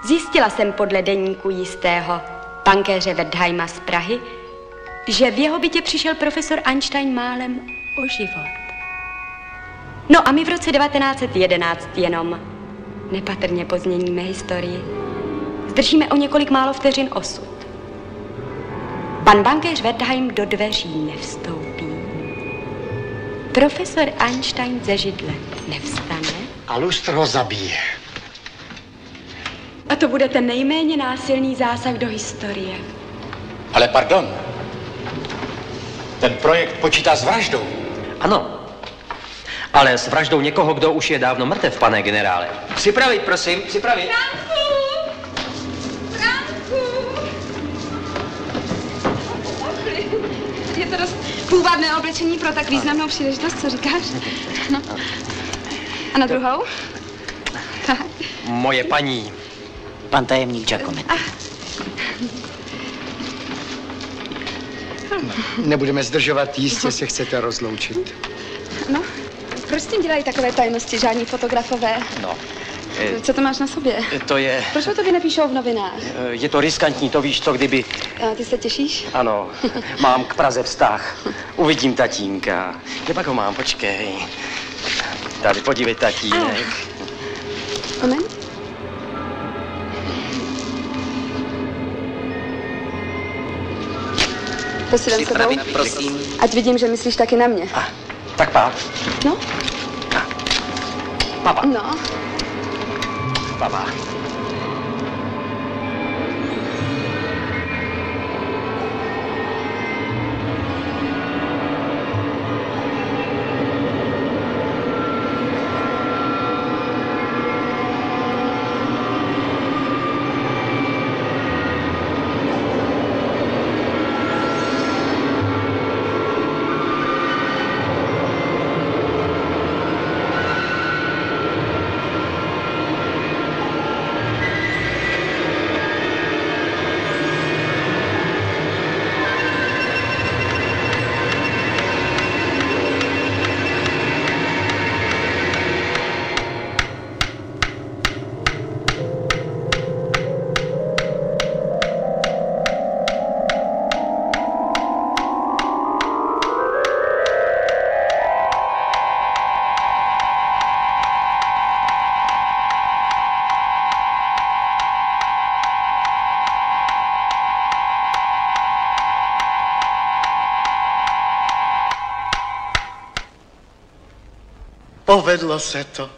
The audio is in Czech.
Zjistila jsem podle deníku jistého bankéře Wertheima z Prahy, že v jeho bytě přišel profesor Einstein málem o život. No a my v roce 1911 jenom nepatrně pozměníme historii. Zdržíme o několik málo vteřin osud. Pan bankéř Wertheim do dveří nevstoupí. Profesor Einstein ze židle nevstane. A lustr ho zabije. A to bude ten nejméně násilný zásah do historie. Ale pardon. Ten projekt počítá s vraždou. Ano. Ale s vraždou někoho, kdo už je dávno mrtev, pane generále. Připravit, prosím, připravit. Franku! Je to dost půvabné oblečení pro tak významnou příležitost, co říkáš? No. A na druhou? Tak. Moje paní. Pan tajemník Giacometti. Nebudeme zdržovat, jistě se chcete rozloučit. No, proč s tím dělají takové tajnosti žádní fotografové? No. Co to máš na sobě? To je... Proč o tobě nepíšou v novinách? Je to riskantní, to víš co, kdyby... A ty se těšíš? Ano, mám k Praze vztah. Uvidím tatínka. Kde pak ho mám, počkej. Tady, podívej, tatínek. Moment. To si dám sebou, prosím. ať vidím, že myslíš taky na mě. Tak páp. No? Papa. No. Papa. Povedlo se to.